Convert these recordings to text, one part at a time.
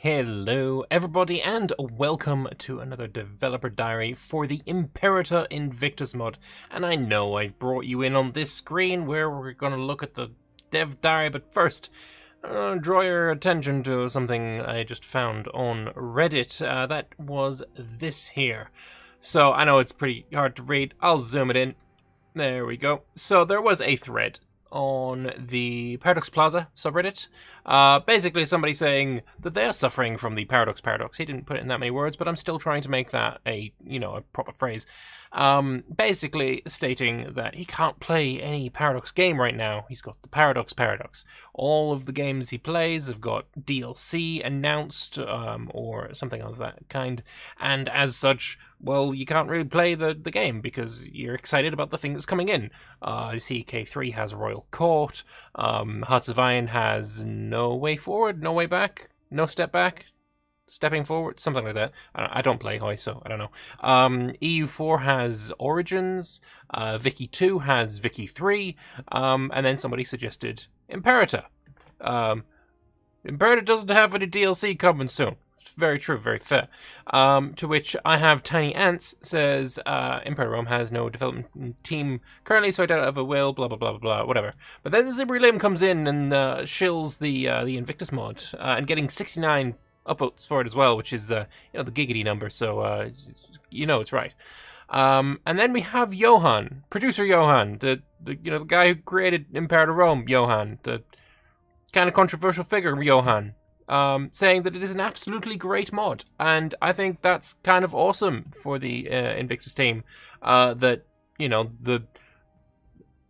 Hello everybody and welcome to another developer diary for the Imperator Invictus mod. And I know I've brought you in on this screen where we're going to look at the dev diary, but first draw your attention to something I just found on Reddit. That was this here. So I know it's pretty hard to read. I'll zoom it in. There we go. So there was a thread on the Paradox Plaza subreddit. Basically somebody saying that they're suffering from the paradox. He didn't put it in that many words, but I'm still trying to make that a proper phrase. Basically stating that he can't play any Paradox game right now. He's got the Paradox. All of the games he plays have got DLC announced, or something of that kind, and as such, well, you can't really play the game because you're excited about the thing that's coming in. I see K3 has Royal Court, Hearts of Iron has no way forward, no way back, no step back, stepping forward, something like that. I don't play Hoi, so I don't know. EU4 has Origins, Vicky 2 has Vicky 3, and then somebody suggested Imperator. Imperator doesn't have any DLC coming soon. Very true, very fair. To which I have Tiny Ants says, Imperator Rome has no development team currently, so I doubt it ever will, blah, blah, blah, blah, blah, whatever. But then Zibri Lim comes in and shills the Invictus mod, and getting 69 upvotes for it as well, which is, the giggity number, so, it's right. And then we have Johan, producer Johan, the guy who created Imperator Rome, Johan, the kind of controversial figure, Johan. Saying that it is an absolutely great mod, and I think that's kind of awesome for the Invictus team, that, the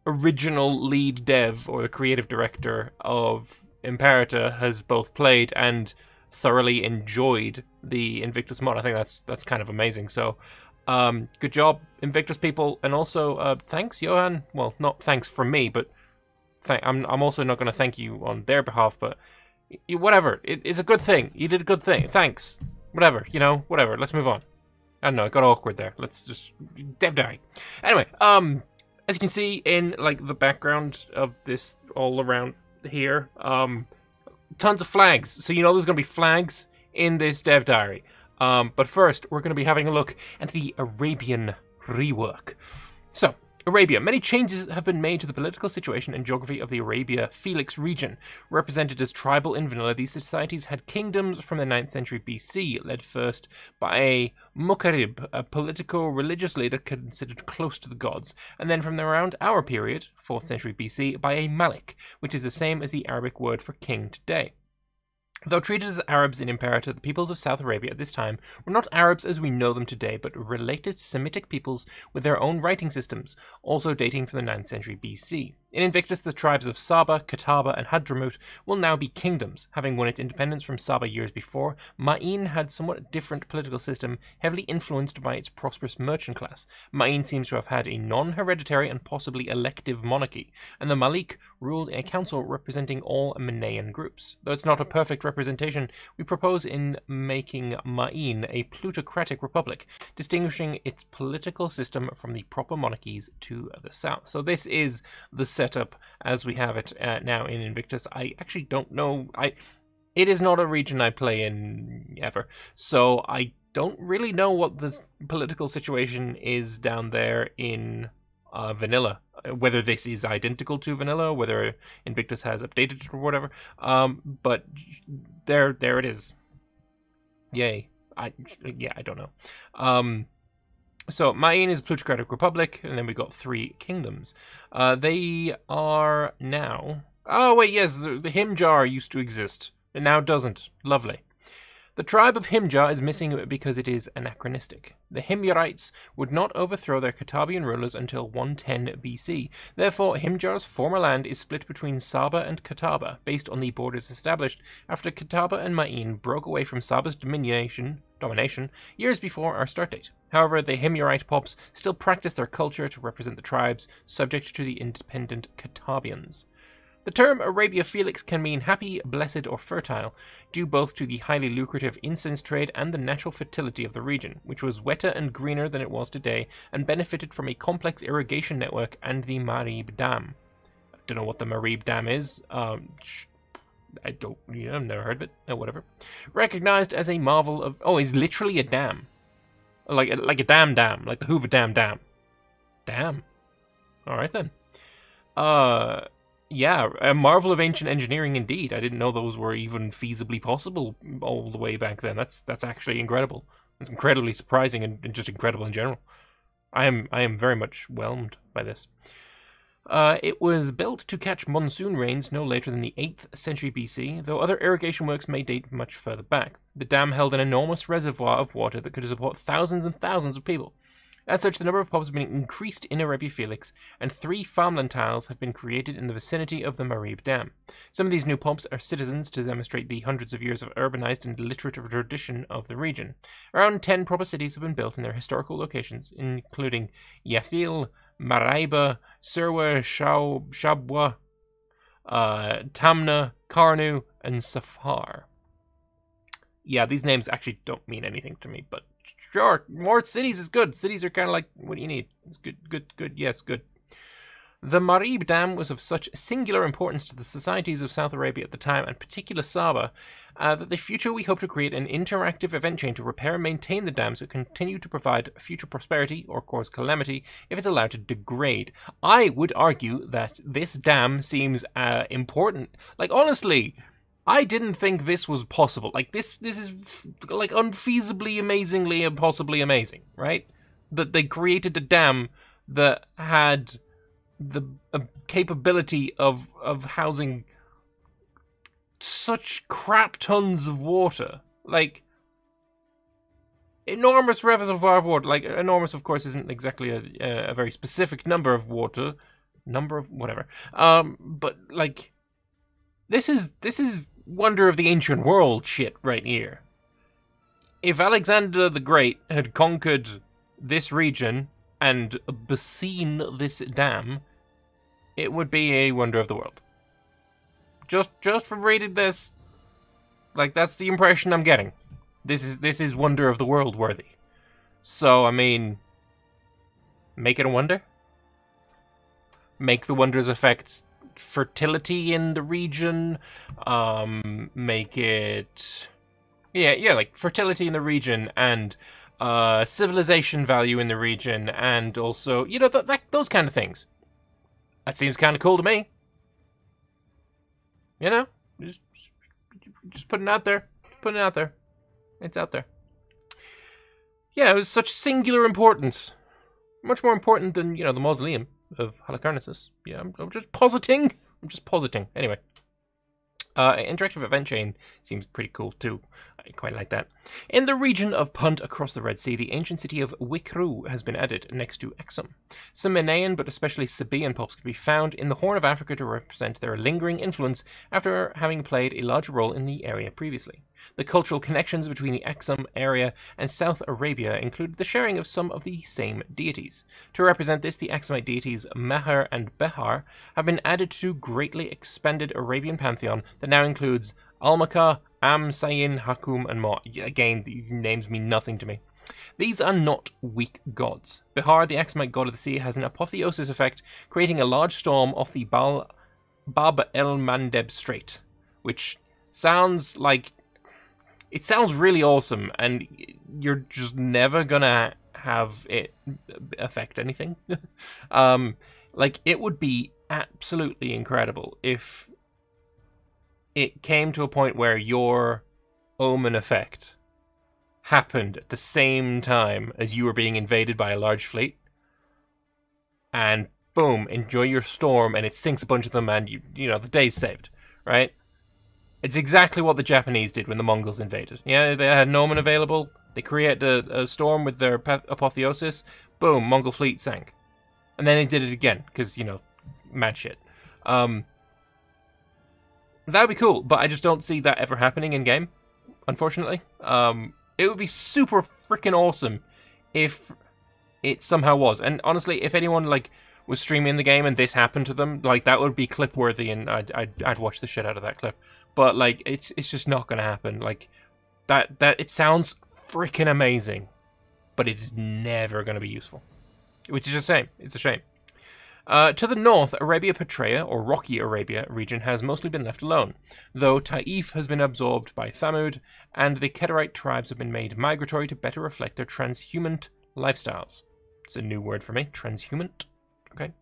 original lead dev or the creative director of Imperator has both played and thoroughly enjoyed the Invictus mod. I think that's kind of amazing. So, good job, Invictus people, and also thanks, Johan. Well, not thanks from me, but I'm also not going to thank you on their behalf, but whatever. It's a good thing. You did a good thing. Thanks. Whatever. Whatever. Let's move on. I don't know. It got awkward there. Let's just dev diary. Anyway, as you can see in the background of this all around here, tons of flags. So there's going to be flags in this dev diary. But first, we're going to be having a look at the Arabian Rework. So, Arabia. Many changes have been made to the political situation and geography of the Arabia Felix region. Represented as tribal in vanilla, these societies had kingdoms from the 9th century BC, led first by a Mukarib, a politico-religious leader considered close to the gods, and then from around our period, 4th century BC, by a Malik, which is the same as the Arabic word for king today. Though treated as Arabs in Imperator, the peoples of South Arabia at this time were not Arabs as we know them today, but related Semitic peoples with their own writing systems, also dating from the 9th century BC. In Invictus, the tribes of Saba, Kataba, and Hadramut will now be kingdoms. Having won its independence from Saba years before, Ma'in had somewhat different political system, heavily influenced by its prosperous merchant class. Ma'in seems to have had a non-hereditary and possibly elective monarchy, and the Malik ruled a council representing all Manayan groups. Though it's not a perfect representation, we propose in making Ma'in a plutocratic republic, distinguishing its political system from the proper monarchies to the south. So this is the setup as we have it now in Invictus. I actually don't know. It is not a region I play in ever, so I don't really know what the political situation is down there in vanilla. Whether this is identical to vanilla, whether Invictus has updated it or whatever. But there it is. Yay. I don't know. So, Ma'in is a plutocratic republic, and then we got 3 kingdoms. They are now... Oh, wait, yes, the Himjar used to exist. It now doesn't. Lovely. The tribe of Himjar is missing because it is anachronistic. The Himyarites would not overthrow their Katabian rulers until 110 BC. Therefore, Himjar's former land is split between Saba and Kataba, based on the borders established after Kataba and Ma'in broke away from Saba's domination years before our start date. However, the Himyarite Pops still practice their culture to represent the tribes, subject to the independent Katabians. The term Arabia Felix can mean happy, blessed, or fertile, due both to the highly lucrative incense trade and the natural fertility of the region, which was wetter and greener than it was today, and benefited from a complex irrigation network and the Marib Dam. I don't know what the Marib Dam is. I don't, I've never heard of it. Oh, whatever. Recognized as a marvel of, it's literally a dam. Like a dam, like the Hoover Dam. Damn. Alright then. Yeah, a marvel of ancient engineering indeed. I didn't know those were even feasibly possible all the way back then. That's actually incredible. It's incredibly surprising and just incredible in general. I am very much whelmed by this. It was built to catch monsoon rains no later than the 8th century BC, though other irrigation works may date much further back. The dam held an enormous reservoir of water that could support thousands and thousands of people. As such, the number of pubs has been increased in Arabia Felix, and 3 farmland tiles have been created in the vicinity of the Marib Dam. Some of these new pubs are citizens to demonstrate the hundreds of years of urbanized and literate tradition of the region. Around 10 proper cities have been built in their historical locations, including Yathil, Maraiba, Sirwa, Shabwa, Tamna, Karnu, and Safar. Yeah, these names actually don't mean anything to me, but sure, more cities is good. Cities are kind of like, what do you need? It's good, yes, good. The Marib Dam was of such singular importance to the societies of South Arabia at the time, and particular Saba, that in the future we hope to create an interactive event chain to repair and maintain the dams that continue to provide future prosperity or cause calamity if it's allowed to degrade. I would argue that this dam seems important. Like, honestly, I didn't think this was possible. Like, this is, like, unfeasibly, amazingly, impossibly amazing, right? That they created a dam that had the capability of housing such crap tons of water. Like, enormous reservoir of water. Like, enormous, of course, isn't exactly a very specific number of water. Whatever. But, like, this is wonder of the ancient world shit right here. If Alexander the Great had conquered this region and beseen this dam, it would be a wonder of the world. Just from reading this, like, that's the impression I'm getting. This is wonder of the world worthy. So, I mean, make it a wonder? Make the wonders affect fertility in the region, make it, yeah, like fertility in the region and civilization value in the region, and also, you know, those kind of things. That seems kind of cool to me. You know, just putting it out there, It's out there. Yeah, it was such singular importance, much more important than, you know, the mausoleum of Halicarnassus. Yeah, I'm just positing. Anyway. Interactive event chain seems pretty cool too. I quite like that. In the region of Punt across the Red Sea, the ancient city of Wikru has been added next to Exum. Some Manaean, but especially Sabaean pubs can be found in the Horn of Africa to represent their lingering influence after having played a large role in the area previously. The cultural connections between the Exum area and South Arabia include the sharing of some of the same deities. To represent this, the Exumite deities Mahar and Behar have been added to greatly expanded Arabian pantheon that now includes Almaka, Am, Sayin, Hakum, and Ma. Again, these names mean nothing to me. These are not weak gods. Behar, the Exumite god of the sea, has an apotheosis effect, creating a large storm off the Bab el Mandeb Strait, which sounds like... It sounds really awesome, and you're just never gonna have it affect anything. Like, it would be absolutely incredible if it came to a point where your omen effect happened at the same time as you were being invaded by a large fleet, and boom, enjoy your storm, and it sinks a bunch of them, and you know, the day's saved, right? It's exactly what the Japanese did when the Mongols invaded. Yeah, they had an omen available, they created a storm with their apotheosis, boom, Mongol fleet sank. And then they did it again, because, you know, mad shit. That would be cool, but I just don't see that ever happening in-game, unfortunately. It would be super freaking awesome if it somehow was. And honestly, if anyone, like, was streaming the game and this happened to them, like, that would be clip-worthy, and I'd watch the shit out of that clip. But, like, it's just not gonna happen. Like, that it sounds freaking amazing, but it is never gonna be useful. Which is a shame. It's a shame. To the north, Arabia Petraea, or Rocky Arabia region, has mostly been left alone, though Taif has been absorbed by Thamud, and the Kedarite tribes have been made migratory to better reflect their transhumant lifestyles. It's a new word for me, transhumant. Okay.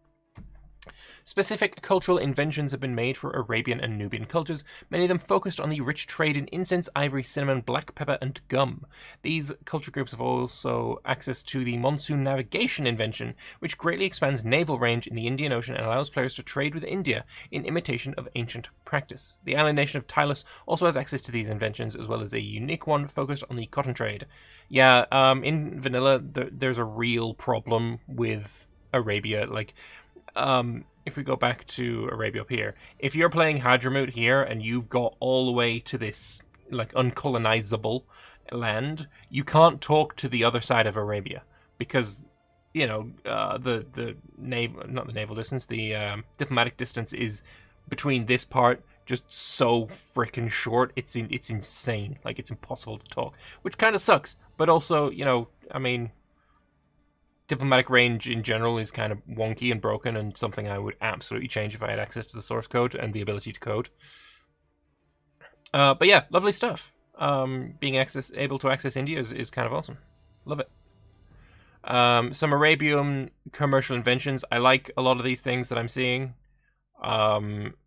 Specific cultural inventions have been made for Arabian and Nubian cultures, many of them focused on the rich trade in incense, ivory, cinnamon, black pepper, and gum. These culture groups have also access to the monsoon navigation invention, which greatly expands naval range in the Indian Ocean and allows players to trade with India in imitation of ancient practice. The island nation of Tylos also has access to these inventions, as well as a unique one focused on the cotton trade. Yeah, in vanilla, there's a real problem with Arabia, like... if we go back to Arabia up here, if you're playing Hadramut here and you've got all the way to this like uncolonizable land, you can't talk to the other side of Arabia because the not the naval distance, the diplomatic distance is between this part just so freaking short. It's insane. Like, it's impossible to talk, which kind of sucks. But also, I mean, diplomatic range in general is kind of wonky and broken, and something I would absolutely change if I had access to the source code and the ability to code. But yeah, lovely stuff. Being able to access India is kind of awesome. Love it. Some Arabian commercial inventions. I like a lot of these things that I'm seeing.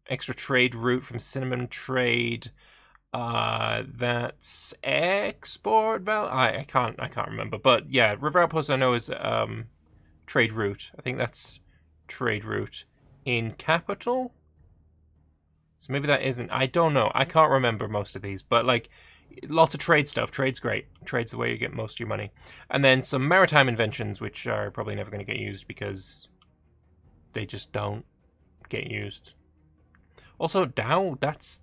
Extra trade route from cinnamon trade. That's export val. I can't remember, but yeah, river outpost I know is trade route. I think that's trade route in capital. So maybe that isn't. I don't know. I can't remember most of these, but like lots of trade stuff. Trade's great. Trade's the way you get most of your money. And then some maritime inventions, which are probably never going to get used because they just don't get used. Also, Dow. That's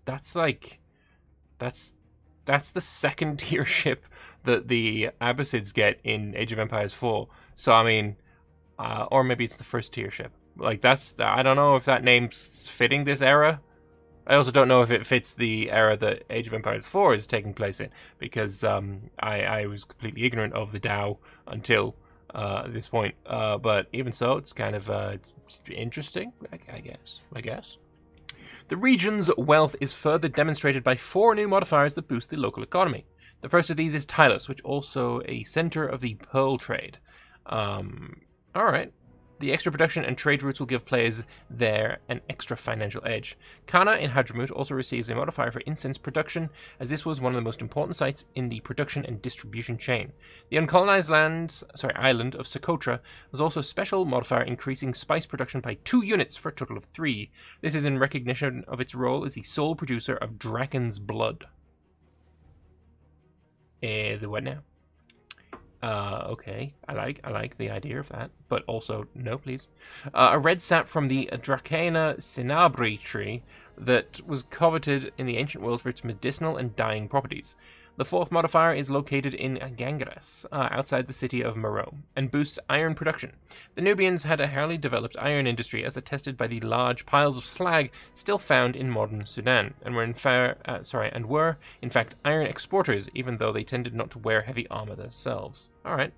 the second tier ship that the Abbasids get in Age of Empires 4. So I mean, or maybe it's the first tier ship. Like I don't know if that name's fitting this era. I also don't know if it fits the era that Age of Empires 4 is taking place in, because I was completely ignorant of the Dow until this point. But even so, it's kind of interesting, I guess. The region's wealth is further demonstrated by 4 new modifiers that boost the local economy. The first of these is Tylos, which also a center of the pearl trade. Alright. The extra production and trade routes will give players there an extra financial edge. Kana in Hadramut also receives a modifier for incense production, as this was one of the most important sites in the production and distribution chain. The uncolonized island of Socotra was also a special modifier increasing spice production by 2 units for a total of 3. This is in recognition of its role as the sole producer of Dragon's blood. The what now? Okay, I like the idea of that, but also, no please. A red sap from the Dracana Cinabri tree that was coveted in the ancient world for its medicinal and dyeing properties. The 4th modifier is located in Gangras, outside the city of Meroe, and boosts iron production. The Nubians had a highly developed iron industry, as attested by the large piles of slag still found in modern Sudan, and were in fact iron exporters, even though they tended not to wear heavy armor themselves. All right.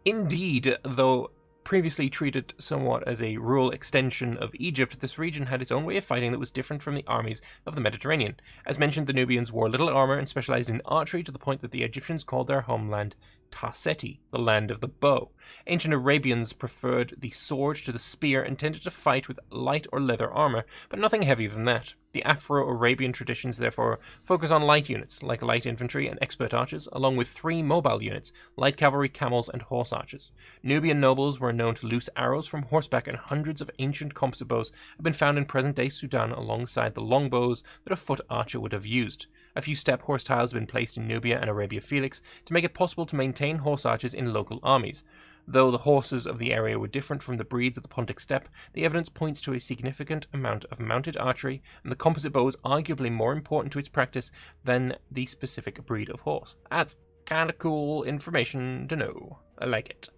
Indeed, though previously treated somewhat as a rural extension of Egypt, this region had its own way of fighting that was different from the armies of the Mediterranean. As mentioned, the Nubians wore little armor and specialized in archery, to the point that the Egyptians called their homeland Tarseti, the land of the bow. Ancient Arabians preferred the sword to the spear and tended to fight with light or leather armor, but nothing heavier than that. The Afro-Arabian traditions therefore focus on light units, like light infantry and expert archers, along with 3 mobile units, light cavalry, camels, and horse archers. Nubian nobles were known to loose arrows from horseback, and hundreds of ancient composite bows have been found in present-day Sudan alongside the longbows that a foot archer would have used. A few step horse tiles have been placed in Nubia and Arabia Felix to make it possible to maintain horse archers in local armies. Though the horses of the area were different from the breeds of the Pontic steppe, the evidence points to a significant amount of mounted archery, and the composite bow is arguably more important to its practice than the specific breed of horse. That's kind of cool information to know. I like it.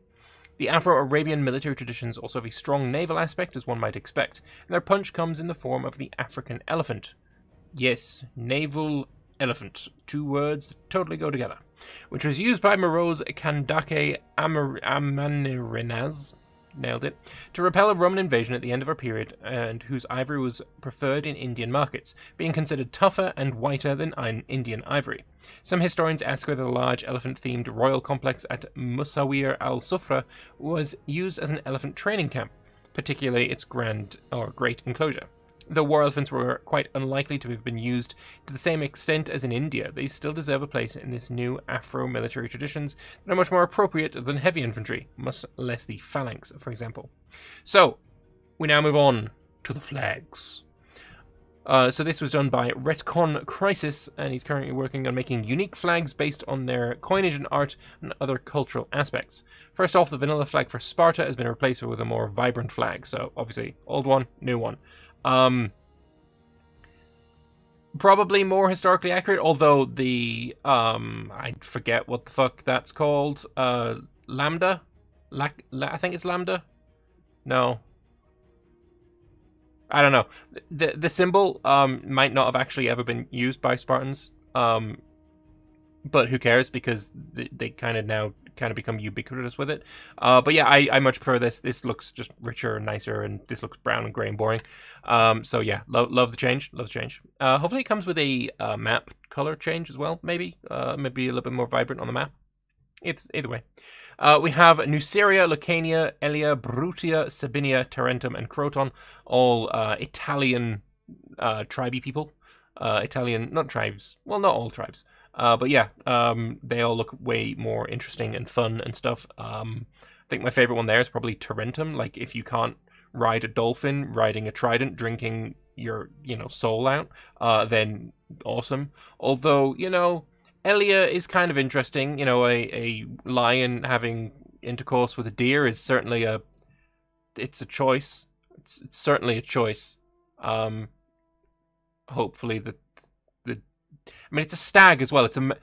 The Afro-Arabian military traditions also have a strong naval aspect, as one might expect, and their punch comes in the form of the African elephant. Yes, naval elephant. 2 words that totally go together. Which was used by Moreau's Kandake Amanirenas. nailed it, to repel a Roman invasion at the end of our period, and whose ivory was preferred in Indian markets, being considered tougher and whiter than Indian ivory. Some historians ask whether the large elephant-themed royal complex at Musawir al-Sufra was used as an elephant training camp, particularly its great enclosure. Though war elephants were quite unlikely to have been used to the same extent as in India, they still deserve a place in this new Afro-military traditions that are much more appropriate than heavy infantry, much less the phalanx, for example. So, we now move on to the flags. So this was done by Retcon Crisis, and he's currently working on making unique flags based on their coinage and art and other cultural aspects. First off, the vanilla flag for Sparta has been replaced with a more vibrant flag, so obviously old one, new one. Probably more historically accurate, although the I forget what the fuck that's called. Lambda? I think it's Lambda? No. I don't know. The symbol might not have actually ever been used by Spartans. But who cares, because they kind of become ubiquitous with it. But yeah, I much prefer this. This looks just richer and nicer, and this looks brown and grey and boring. So yeah, love the change. Love the change. Hopefully it comes with a map color change as well, maybe. Maybe a little bit more vibrant on the map. It's either way. We have Nuceria, Lucania, Elia, Brutia, Sabinia, Tarentum, and Croton, all Italian tribey people. Italian, not tribes. Well, not all tribes. But yeah, they all look way more interesting and fun and stuff. I think my favorite one there is probably Tarentum. Like, if you can't ride a dolphin, riding a trident, drinking your, soul out, then awesome. Although, Elia is kind of interesting. A lion having intercourse with a deer is certainly it's a choice. It's certainly a choice. Hopefully it's a stag as well. It's a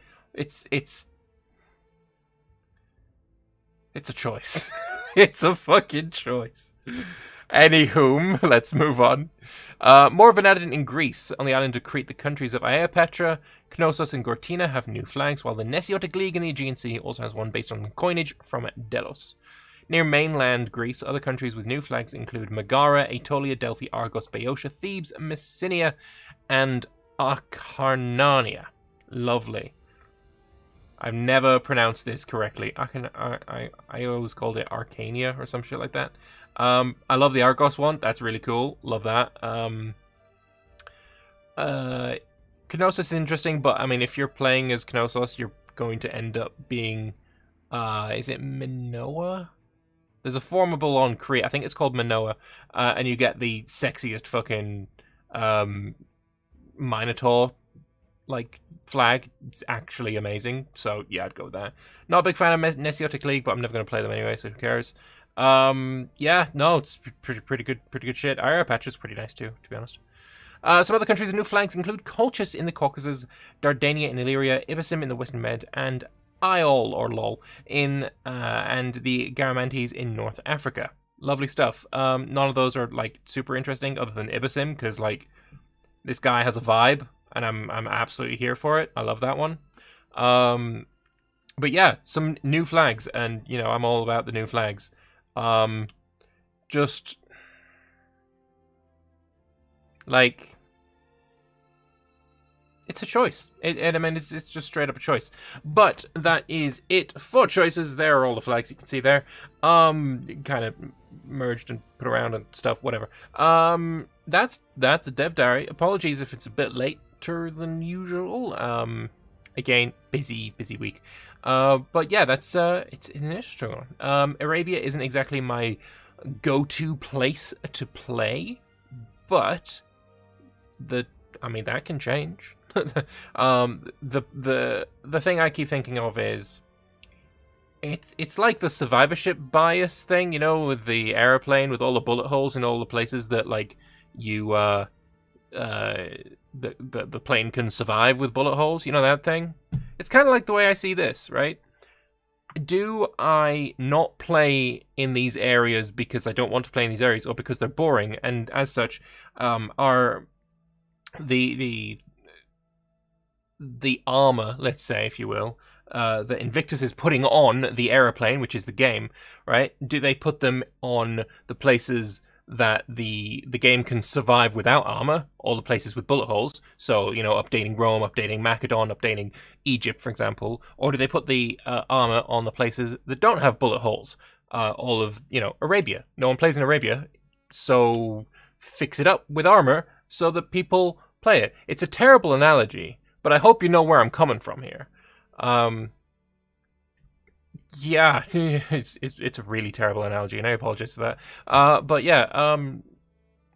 choice. It's a fucking choice. Anywhom, let's move on. More of an added in Greece. On the island of Crete, the countries of Iapetra, Knossos, and Gortina have new flags, while the Nesiotic League in the Aegean Sea also has one based on coinage from Delos. Near mainland Greece, other countries with new flags include Megara, Aetolia, Delphi, Argos, Boeotia, Thebes, Messenia, and Acarnania. Lovely. I've never pronounced this correctly. I always called it Arcania or some shit like that. I love the Argos one. That's really cool. Love that. Knossos is interesting, but I mean, if you're playing as Knossos, you're going to end up being, is it Minoa? There's a formable on Crete. I think it's called Minoa, and you get the sexiest fucking Minotaur flag. It's actually amazing. So yeah, I'd go with that. Not a big fan of Nesiotic League, but I'm never going to play them anyway, so who cares? Yeah, no, it's pretty good shit. Iapetra's pretty nice too, to be honest. Some other countries with new flags include Colchis in the Caucasus, Dardania in Illyria, Ibisim in the Western Med, and Iol, or Lol, and the Garamantes in North Africa. Lovely stuff. None of those are super interesting, other than Ibisim, because this guy has a vibe, and I'm absolutely here for it. I love that one. But yeah, some new flags, and I'm all about the new flags. Just it's a choice. I mean, it's just straight up a choice. But that is it for choices. There are all the flags you can see there. Kind of merged and put around and stuff, whatever. That's a dev diary. Apologies if it's a bit later than usual. Again, busy week. But yeah, that's it's an interesting one. Arabia isn't exactly my go-to place to play, but that can change. The thing I keep thinking of is it's like the survivorship bias thing, with the airplane, with all the bullet holes in all the places that the plane can survive with bullet holes. You know that thing? It's kind of like the way I see this, right? Do I not play in these areas because I don't want to play in these areas, or because they're boring? And as such, are the armor, let's say, if you will, that Invictus is putting on the aeroplane, which is the game, right? Do they put them on the places that the game can survive without armor, all the places with bullet holes? So, you know, updating Rome, updating Macedon, updating Egypt, for example. Or do they put the armor on the places that don't have bullet holes? All of, you know, Arabia. No one plays in Arabia, so fix it up with armor so that people play it. It's a terrible analogy, but I hope you know where I'm coming from here. Yeah, it's a really terrible analogy, and I apologize for that. But yeah,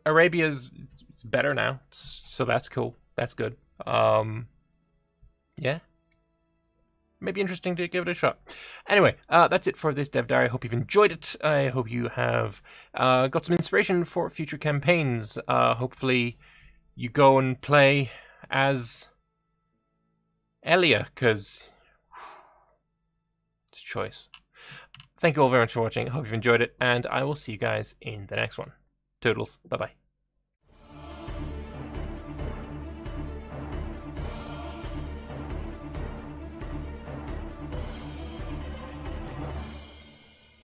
Arabia's it's better now, so that's cool. That's good. Yeah, maybe interesting to give it a shot. Anyway, that's it for this Dev Diary. I hope you've enjoyed it. I hope you have got some inspiration for future campaigns. Hopefully, you go and play as Elia, because it's a choice. Thank you all very much for watching. I hope you've enjoyed it, and I will see you guys in the next one. Toodles. Bye-bye.